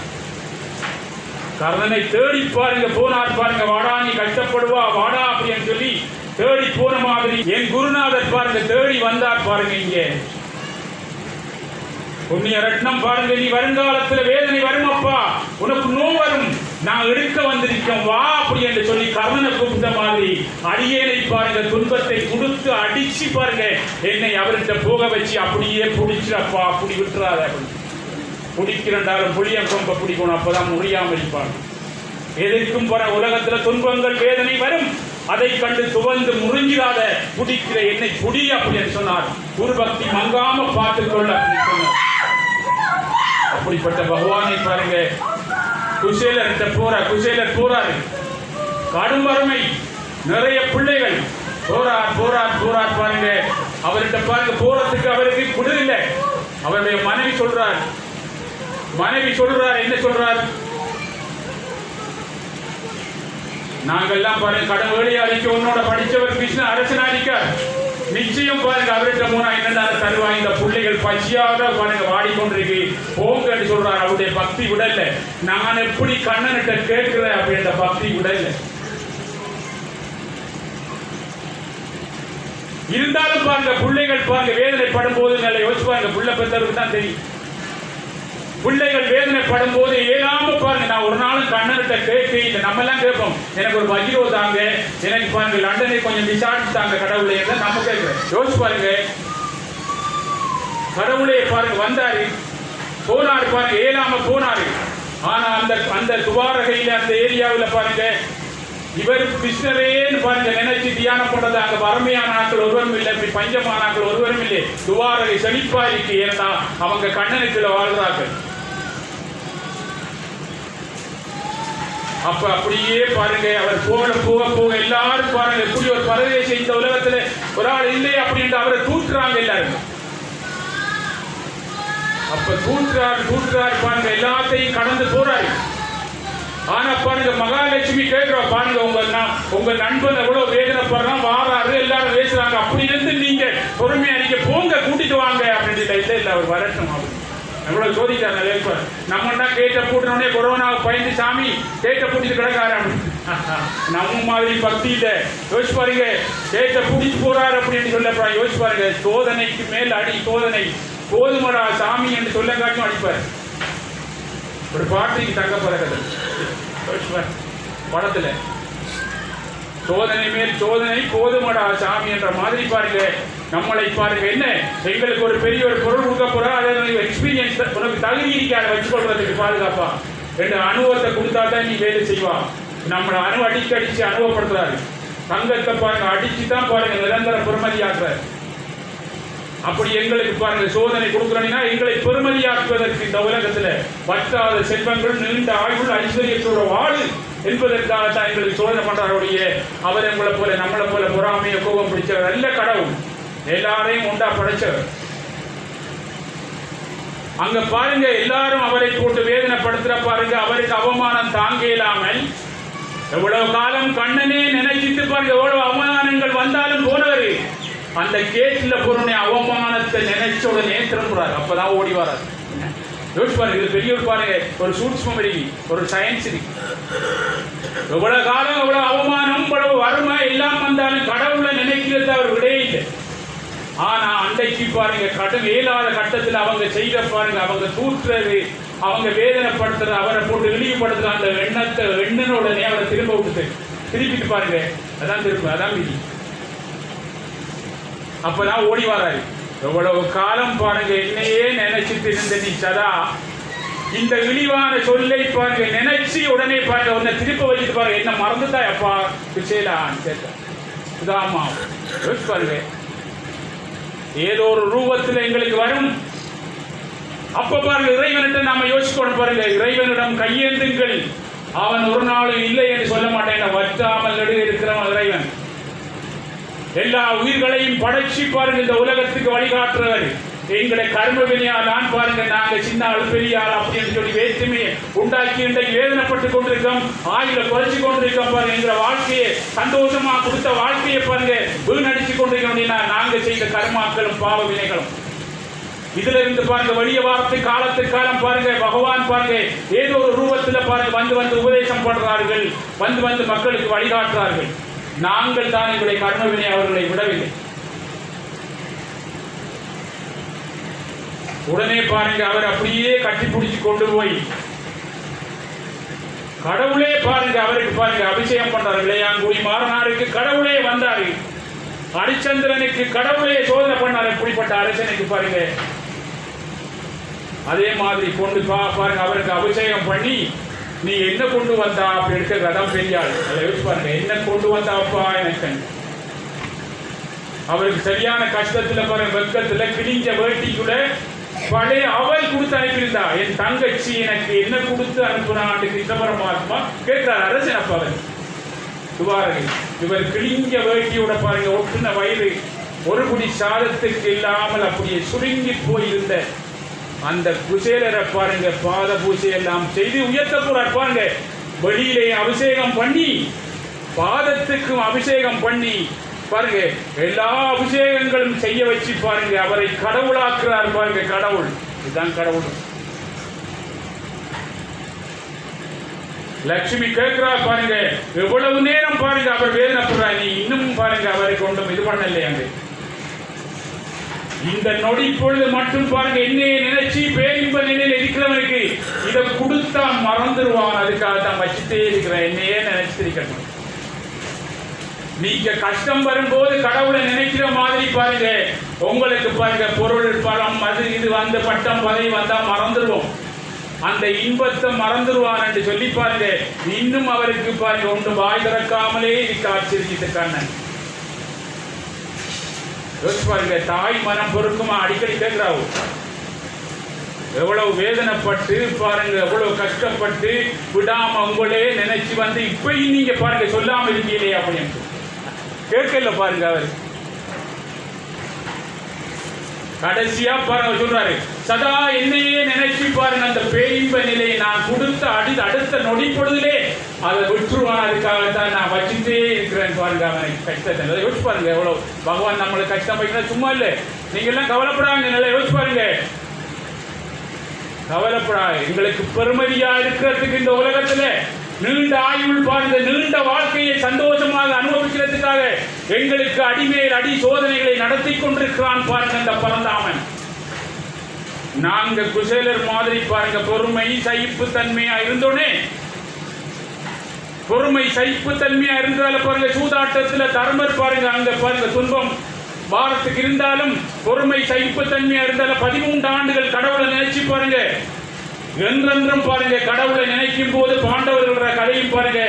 B: கர்ணனை தேடி பாருங்க போனார் பாருங்க. வாடா நீ கஷ்டப்படுவா வாடா அப்படின்னு சொல்லி தேடி போன மாதிரி என் குருநாதர் பாருங்க தேடி வந்தார் பாருங்க. இங்கே புண்ணிய ரத்னம் பாருங்க, நீ வருங்காலத்துல வேதனை வரும் அப்பா, உனக்கு நோ வரும், நான் எடுக்க வந்திருக்கேன் வா அப்படி என்று சொல்லி கர்ணனை கூப்பிட்ட மாதிரி அடியேனை பாருங்க துன்பத்தை கொடுத்து அடிச்சு பாருங்க என்னை அவர்கிட்ட போக வச்சு அப்படியே பிடிச்சிடப்பா, அப்படி விட்டுறாத, பிடிக்கிறண்டாலும் புளியம் கொம்ப பிடிக்கணும், அப்பதான் முடியாம இருப்பாங்க. எதற்கும் போற உலகத்துல துன்பங்கள் வேதனை வரும், அதை கண்டு துவந்து முறிஞ்சிடாத, பிடிக்கிற என்னை புடி அப்படின்னு சொன்னார். குரு பக்தி மங்காம பார்த்துக்கொள்ள அப்படின்னு சொன்னார். அப்படிப்பட்ட பகவானை பாருங்க, குசேலர் போறாரு, கடும் வறுமை, நிறைய பிள்ளைகள், போரார் பாருங்க. அவர்கிட்ட பாருங்க போறதுக்கு அவருக்கு குடில்லை. அவருடைய மனைவி சொல்றார், என்ன சொல்றார், நாங்கெல்லாம் பாருங்க கடன் வேலையாளிக்க உன்னோட படிச்சவர் கிருஷ்ண அரசனாரிக்கார், நிச்சயம் பாருங்க அவர்கிட்ட போனா என்னென்ன தருவா, இந்த பிள்ளைகள் பசியாக பாருங்க வாடிக்கொண்டிருக்கு போங்க என்று சொல்றாரு. அவருடைய பக்தி விடல, நான் எப்படி கண்ணன்கிட்ட கேட்கிறேன் அப்படின்ற பக்தி விடல. இருந்தாலும் பாருங்க பிள்ளைகள் பாருங்க வேதனைப்படும் போது நல்ல யோசிச்சு பாருங்க, பிள்ளை பெற்றவருக்கு தான் தெரியும். பிள்ளைகள் வேதனைப்படும் போது ஏதாம பாருங்க, நான் ஒரு நாளும் கண்ணன்கிட்ட கேட்க, நம்ம எல்லாம் கேட்போம், எனக்கு ஒரு வஜ்ரோ தாங்க, எனக்கு பாருங்க லண்டனை கொஞ்சம் விசாரிச்சு தாங்க கடவுளை, நம்ம கேட்கிறேன். யோசிச்சு பாருங்க, கடவுளே பாருங்க வந்தாரு, போனாரு பாருங்க, ஏலாம போனாரு. ஆனா அந்த துவாரகையில அந்த ஏரியாவில் பாருங்க இவர் கிருஷ்ணரேன்னு பாருங்க நினைச்சு தியானம் பண்றது, அங்க வறுமையான ஆட்கள் ஒருவரும் இல்லை, இப்படி பஞ்சமான ஆட்கள் ஒருவரும் இல்லை, துவாரகை செழிப்பா இருக்கு. ஏன்னா அவங்க கண்ணனுக்குள்ள வாழ்றார்கள். அப்ப அப்படியே பாருங்க அவர் போக எல்லாரும் பாருங்க எப்படி ஒரு பரதேசம் இந்த உலகத்துல ஒரு ஆள் இல்லை அப்படின்ட்டு அவரை தூற்றுறாங்க எல்லாரும். அப்ப தூற்றுறாரு பாருங்க, எல்லாத்தையும் கடந்து போறாரு. ஆனா பாருங்க மகாலட்சுமி கேட்கிறா, பாருங்க உங்க நண்பன் எவ்வளவு வேதனைப்படுறான், வாராரு, எல்லாரும் பேசுறாங்க, அப்படி இருந்து நீங்க பொறுமையா நீங்க போங்க கூட்டிட்டு வாங்க அப்படின்னு. இல்ல அவர் வரட்டும் அப்படின்னு எவ்வளவு சோதிக்காரு. நம்ம கேட்ட கூட்டினோடனே கொரோனா பயந்து சாமி கேட்ட கூட்டிட்டு கிடக்காரு. நம்ம மாதிரி பக்தி இல்ல. யோசிச்சு பாருங்க, கேட்ட கூட்டிட்டு போறாரு அப்படின்னு சொல்ல யோசிச்சு பாருங்க, சோதனைக்கு மேல் அடி சோதனை, போதுமடா சாமி என்று சொல்ல காட்டும் அடிப்பார். ஒரு பாட்டுக்கு தங்க பிறகு படத்துல சோதனை மேல் சோதனை போதுமடா சாமி என்ற மாதிரி பாருங்க. நம்மளை பாருங்க, என்ன எங்களுக்கு ஒரு பெரிய ஒரு பொருள் கொடுக்க போறா, அதை எக்ஸ்பீரியன்ஸ் உனக்கு தகுதி இருக்காத வச்சுக்கொள்றதுக்கு பாதுகாப்பா ரெண்டு அனுபவத்தை கொடுத்தா தான் நீ வேலை செய்வா. நம்மளை அடிச்சு அனுபவப்படுத்துறாரு. தங்கத்தை பாருங்க அடிச்சு தான் பாருங்க நிரந்தர பெருமதியாக்குறாரு. அப்படி எங்களுக்கு பாருங்க சோதனை கொடுக்குறீங்கன்னா எங்களை பெருமதியாக்குவதற்கு இந்த உலகத்துல வற்றாத செல்வங்கள் நீண்ட ஆயுள் ஐஸ்வர்யத்தோட வாழு என்பதற்காகத்தான் எங்களுக்கு சோதனை பண்றாருடைய. அவர் எங்களை போல நம்மளை போல பொறாமைய கோபம் பிடிச்சவர் அல்ல கடவுள், எல்லாரையும் உண்டா படைச்சவர். அங்க பாருங்க எல்லாரும் அவரை போட்டு வேதனைப்படுத்துற பாருங்க, அவருக்கு அவமானம் தாங்க இல்லாமல் எவ்வளவு காலம் கண்ணனே நினைச்சிட்டு பாருங்க எவ்வளவு அவமானங்கள் வந்தாலும் போனவர் அந்த கேட்ல பொருளை அவமானத்தை நினைச்ச உடனே திரும்புறாரு. அப்பதான் ஓடி வராரு. யோசிச்சு பாருங்க, இது பெரிய பாருங்க ஒரு சூட்சுமம் இருக்கு, ஒரு சயின்ஸ் இருக்கு. எவ்வளவு காலம் எவ்வளவு அவமானம் எவ்வளவு வறுமை எல்லாம் வந்தாலும் கடவுளை நினைக்கிறது அவர் விடையே இல்லை. ஆனா அன்றைக்கு பாருங்க கடும் இயலாத கட்டத்தில் அவங்க செய்த பாருங்க, அவங்க தூற்றுறது, அவங்க வேதனைப்படுத்துறது, அவரை போட்டு இழிவுபடுத்துற அந்த எண்ணனோடனே அவரை திருப்பிட்டு பாருங்க, அதான் திரும்ப, அதான் விதி. அப்பதான் ஓடி வராரு. எவ்வளவு காலம் பாருங்க என்னையே நினைச்சிட்டு இருந்த நீ சதா இந்த இழிவான சொல்லை பாருங்க நினைச்சு உடனே பாருங்க உன்னை திருப்ப வச்சுட்டு பாருங்க, என்ன மறந்துட்டா அப்பா பிச்சைலான்னு கேட்டாமா. யோசிச்சு பாருங்க, ஏதோ ஒரு ரூபத்தில் எங்களுக்கு வரும். அப்ப பாருங்க இறைவனிட்ட நாம யோசிக்கணும் பாருங்க, இறைவனிடம் கையேந்துங்கள், அவன் ஒரு நாளும் இல்லை என்று சொல்ல மாட்டேன், வற்றாமல் நடுவே இருக்கிறவன் இறைவன். எல்லா உயிர்களையும் படைச்சு பாருங்க இந்த உலகத்துக்கு வழிகாட்டுறவர். எங்களை கர்ம வினையால் நான் பாருங்க நாங்க சின்ன ஆள் பெரிய ஆள் அப்படின்னு சொல்லி வேற்றுமையை உண்டாக்கி இன்றைக்கு வேதனைப்பட்டு கொண்டிருக்கோம், ஆயுள குறைச்சு கொண்டிருக்கோம் பாருங்க. எங்களை வாழ்க்கையை சந்தோஷமா கொடுத்த வாழ்க்கையை பாருங்க வீணடிச்சு கொண்டிருக்கோம் அப்படின்னா நாங்க செய்த கர்மாக்களும் பாவ வினைகளும். இதுல இருந்து பாருங்க வெளிய வாரத்து காலத்துக்கு காலம் பாருங்க பகவான் பாருங்க ஏதோ ஒரு ரூபத்துல பாருங்க வந்து உபதேசம் பண்றார்கள், வந்து மக்களுக்கு வழிகாட்டுறார்கள். நாங்கள் தான் எங்களுடைய கர்மவினை அவர்களை விடவில்லை. உடனே பாருங்க அவர் அப்படியே கட்டி பிடிச்சு கொண்டு போய் கடவுளே பாருங்க அவருக்கு பாருங்க அபிஷேகம் பண்றாரு. இளையாங்குடி மாறனாருக்கு கடவுளே வந்தாரு. ஹரிச்சந்திரனுக்கு கடவுளே சோதனை பண்ணாரு. இப்படிப்பட்ட அரசனுக்கு பாருங்க அதே மாதிரி கொண்டு பாருங்க அவருக்கு அபிஷேகம் பண்ணி நீ என்ன கொண்டு வந்தா அப்படி எடுக்கிறது அதான் பெரியாள். அதை யோசிச்சு பாருங்க என்ன கொண்டு வந்தாப்பா எனக்கு. அவருக்கு சரியான கஷ்டத்துல பாருங்க வெக்கத்துல கிழிஞ்ச வேட்டிக்குள்ள பழைய அவள் கொடுத்து அனுப்பியிருந்தா. என் தங்கச்சி எனக்கு என்ன கொடுத்து அனுப்புனான்னு கிருஷ்ண பரமாத்மா கேட்கிறார் அரசன். அப்ப அவர் துவாரகை இவர் கிழிஞ்ச வேட்டியோட பாருங்க ஒட்டுன வயிறு ஒரு குடி சாதத்துக்கு இல்லாமல் அப்படியே சுருங்கி போயிருந்த அந்த குசேலரை பாருங்க பாத பூஜை எல்லாம் செய்து உயர்த்த போறார் பாருங்க. வெளியிலே அபிஷேகம் பண்ணி பாதத்துக்கும் அபிஷேகம் பண்ணி பாருங்க எல்லா அபிஷேகங்களும் செய்ய வச்சு பாருங்க அவரை கடவுளாக்குறார் பாருங்க. கடவுள் இதுதான் கடவுள். லட்சுமி கேட்கிறார் பாருங்க எவ்வளவு நேரம் பாருங்க அவர் வேதனைப்படுறார். நீ இன்னும் பாருங்க அவரை கொண்டும் இது பண்ணலையாங்க. இந்த நொடி பொழுது மட்டும் பாருங்க என்னையே நினைச்சு பேரின்ப நிலையில் இருக்கிறவனுக்கு இதை கொடுத்தா மறந்துடுவான். அதுக்காக தான் வச்சுட்டே இருக்கிறேன். என்னையே நினைச்சிருக்கணும். நீங்க கஷ்டம் வரும்போது கடவுளை நினைக்கிற மாதிரி பாருங்க உங்களுக்கு பாருங்க பொருள் பலம் அது இது வந்து பட்டம் பதவி வந்தா மறந்துடுவோம். அந்த இன்பத்தை மறந்துடுவான் என்று சொல்லி பாருங்க இன்னும் அவருக்கு பாருங்க ஒன்று வாய் திறக்காமலே இருக்க ஆச்சரிக்கிட்டு கண்ணன். பாருங்க தாய் மனம் பொறுக்குமா அடிக்கடி கேட்கிறாவு. எவ்வளவு வேதனைப்பட்டு பாருங்க எவ்வளவு கஷ்டப்பட்டு விடாம உங்களே நினைச்சு வந்து இப்பயும் நீங்க பாருங்க சொல்லாம இருக்கீங்களே அப்படின்னு கேட்கல பாருங்க. அவர் கடைசியா பாருங்க சொல்றாரு சதா என்னையே நினைச்சு பாருங்க அந்த பேரின்ப நிலையை நான் கொடுத்த அடுத்த நொடி பொழுதிலே அதை விட்டுருவான். அதுக்காகத்தான் நான் வச்சுட்டே இருக்கிறேன் பாருங்க அவனை கஷ்டத்தை யோசிச்சு பாருங்க. எவ்வளவு பகவான் நம்மளுக்கு கஷ்டம் வைக்கணும் சும்மா இல்லை. நீங்க எல்லாம் கவலைப்படாங்க நல்லா யோசிச்சு பாருங்க. கவலைப்படா எங்களுக்கு பெருமதியா இருக்கிறதுக்கு இந்த உலகத்துல நீண்ட ஆயுள் பாருங்க நீண்ட வாழ்க்கையை சந்தோஷமாக அனுபவிக்கிறதுக்காக எங்களுக்கு அடிமேல் அடி சோதனைகளை நடத்தி கொண்டிருக்கிறான் பாருங்க இந்த பரந்தாமன். நாங்க குசேலர் மாதிரி பாருங்க பொறுமை சகிப்பு தன்மையா இருந்தோனே பொறுமை சகிப்பு தன்மையா இருந்தால பாருங்க சூதாட்டத்துல தர்மர் பாருங்க அங்க பாருங்க துன்பம் பாரத்துக்கு இருந்தாலும் பொறுமை சகிப்பு தன்மையா இருந்தாலும் 13 ஆண்டுகள் கடவுளை நினைச்சு பாருங்க என்றென்றும் பாருங்க கடவுளை நினைக்கும் போது பாண்டவர்கள கதையும் பாருங்க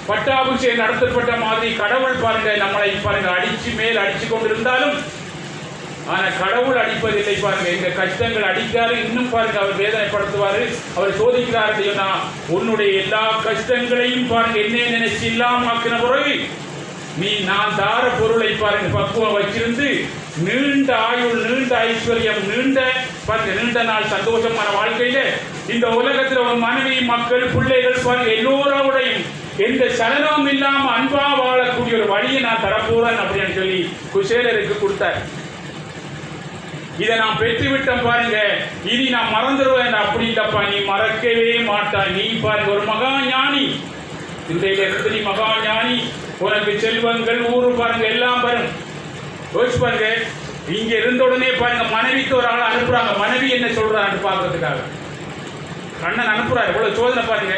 B: பட்டாபிஷேகம் நடத்தப்பட்ட மாதிரி கடவுள் பாருங்க நம்மளை பாருங்க அடிச்சு மேல் அடிச்சு கொண்டிருந்தாலும் ஆனா கடவுள் அடிப்பதில்லை பாருங்க. எங்க கஷ்டங்கள் அடிக்காரு இன்னும் பாருங்க அவர் வேதனைப்படுத்துவாரு அவர் சோதிக்கிறாரு. உன்னுடைய எல்லா கஷ்டங்களையும் பாருங்க என்ன நினைச்சு இல்லாம ஆக்கின பிறகு நீ நான் தார பொருளை பாருங்க பக்குவம் வச்சிருந்து நீண்ட ஆயுள் நீண்ட ஐஸ்வர்யம் நீண்ட பாருங்க நீண்ட நாள் சந்தோஷமான வாழ்க்கையில இந்த உலகத்துல ஒரு மனைவி மக்கள் பிள்ளைகள் பாருங்க எல்லோரோடையும் எந்த சலனமும் இல்லாம அன்பா வாழக்கூடிய ஒரு வழியை நான் தரப்போறேன் அப்படின்னு சொல்லி குசேலருக்கு கொடுத்தார். இதை நான் பெற்றுவிட்டேன் பாருங்க இனி நான் மறந்துடுவேன் அப்படின்ட்டப்பா. நீ மறக்கவே மாட்டாய். நீ பாருங்க ஒரு மகா ஞானி. இன்றையில இருந்து நீ மகா ஞானி. உனக்கு செல்வங்கள் ஊரு பாருங்க எல்லாம் வரும். யோசிச்சு பாருங்க இங்க இருந்த உடனே பாருங்க மனைவிக்கு ஒரு ஆள் அனுப்புறாங்க. மனைவி என்ன சொல்றான்னு பாக்குறதுக்காக கண்ணன் அனுப்புறாரு. எவ்வளவு சோதனை பாருங்க.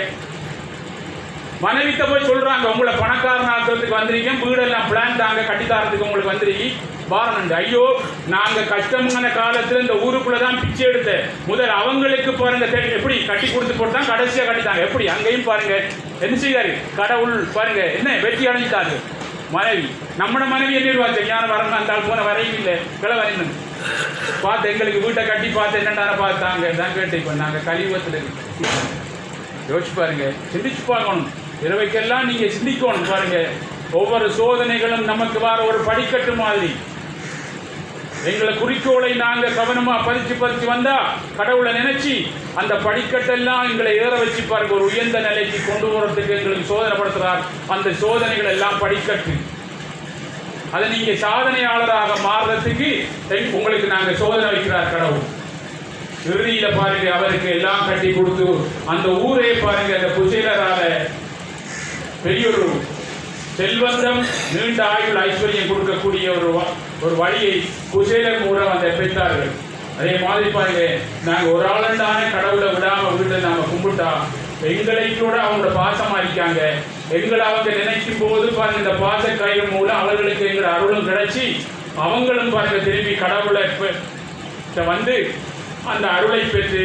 B: மனைவிட்ட போய் சொல்றாங்க உங்களை பணக்காரன் ஆக்குறதுக்கு வந்திருக்கீங்க வீடெல்லாம் பிளான் தாங்க கட்டித்தாரத்துக்கு உங்களுக்கு வந்துருக்கீங்க பாருங்க. ஐயோ நாங்க கஷ்டமான காலத்துல இந்த ஊருக்குள்ளதான் பிச்சை எடுத்தேன். முதல் அவங்களுக்கு பாருங்க எப்படி கட்டி கொடுத்து போட்டுதான் கடைசியா கட்டித்தாங்க. எப்படி அங்கேயும் பாருங்க என்ன செய்யாரு கடவுள் பாருங்க என்ன வெற்றி அடைஞ்சிட்டாரு. மனைவி நம்மட மனைவி என்ன ஞான வரணும் அந்த போன வரையும் இல்லை கிளை வரையணும் பார்த்து எங்களுக்கு வீட்டை கட்டி பார்த்து என்னென்ன பார்த்தாங்க தான் கேட்டு இப்போ நாங்கள் கலியுகத்தில் யோசிச்சு பாருங்க சிந்திச்சு பார்க்கணும். இரவைக்கெல்லாம் நீங்க சிந்திக்கணும் பாருங்க. ஒவ்வொரு சோதனைகளும் நமக்கு வர ஒரு படிக்கட்டு மாதிரி. எங்களை குறிக்கோளை நாங்க கவனமா பதிச்சு வந்தா கடவுளை நினைச்சு அந்த படிக்கட்டெல்லாம் எங்களை ஏற வச்சு பாருங்க ஒரு உயர்ந்த நிலைக்கு கொண்டு போறதுக்கு எங்களுக்கு சோதனைப்படுத்துறார். அந்த சோதனைகள் எல்லாம் படிக்கட்டு. அதை நீங்க சாதனையாளராக மாறுறதுக்கு உங்களுக்கு நாங்க சோதனை வைக்கிறார் கடவுள். இறுதியில பாருங்க அவருக்கு எல்லாம் கட்டி கொடுத்து அந்த ஊரே பாருங்க அந்த குசேலரால பெரியொரு செல்வந்தம் நீண்ட ஆயுள் ஐஸ்வர்யம் கொடுக்கக்கூடிய ஒரு வழியை குசேலர் மூலம் அந்த பெற்றார்கள். அதே மாதிரி பாருங்க, நாங்க ஒரு ஆளுண்டான கடவுளை விடாம வீட்டை நாம கும்பிட்டா எங்களை கூட அவங்களோட பாசமா இருக்காங்க. எங்களை அவங்க நினைக்கும் போது பாருங்க, இந்த பாச கயிறு மூலம் அவர்களுக்கு எங்களோட அருளும் கிடைச்சி அவங்களும் பாருங்க திரும்பி கடவுளை வந்து அந்த அருளை பெற்று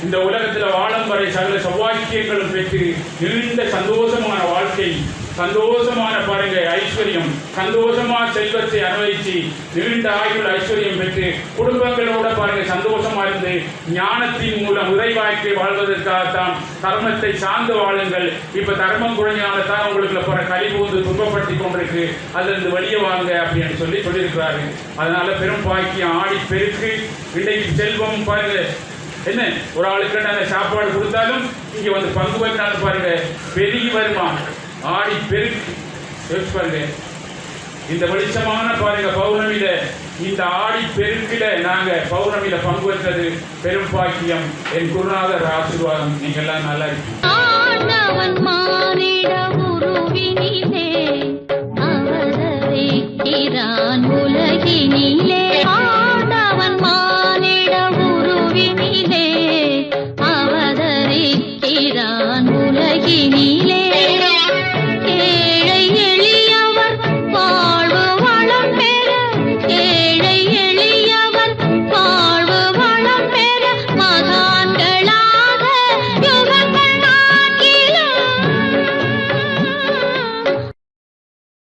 B: இந்த உலகத்தில் வாழும் வரை சகல சௌவாக்கியங்களும் பெற்று நீண்ட சந்தோஷமான வாழ்க்கை, சந்தோஷமான பாருங்க ஐஸ்வர்யம், சந்தோஷமான செல்வத்தை அனுபவிச்சு நீண்ட ஆயுள் ஐஸ்வர்யம் பெற்று குடும்பங்களோட பாருங்க சந்தோஷமா இருந்து ஞானத்தின் மூலம் உரைவாய்க்கை வாழ்வதற்காகத்தான் தர்மத்தை சார்ந்து வாழுங்கள். இப்ப தர்மம் குறைஞ்சனால தான் உங்களுக்கு போற கழிவுந்து துன்பப்படுத்தி கொண்டிருக்கு, அதிலிருந்து வெளியே வாங்க அப்படின்னு சொல்லியிருக்கிறாரு. அதனால பெரும் பாக்கியம் ஆடி பெருக்கு. இன்றைக்கு செல்வம் பாருங்க என்ன, ஒரு ஆளுக்கு நாங்க சாப்பாடு கொடுத்தாலும் இங்க வந்து பங்கு வைக்கிறாங்க பாருங்க, பெருகி வருமா ஆடி பெருக்கு பாருங்க. இந்த வெளிச்சமான பாருங்க பௌர்ணமியில, இந்த ஆடி பெருக்கில நாங்க பௌர்ணமியில பங்கு வைத்தது பெரும் பாக்கியம். என் குருநாதர் ஆசீர்வாதம். நீங்க எல்லாம் நல்லா இருக்கு.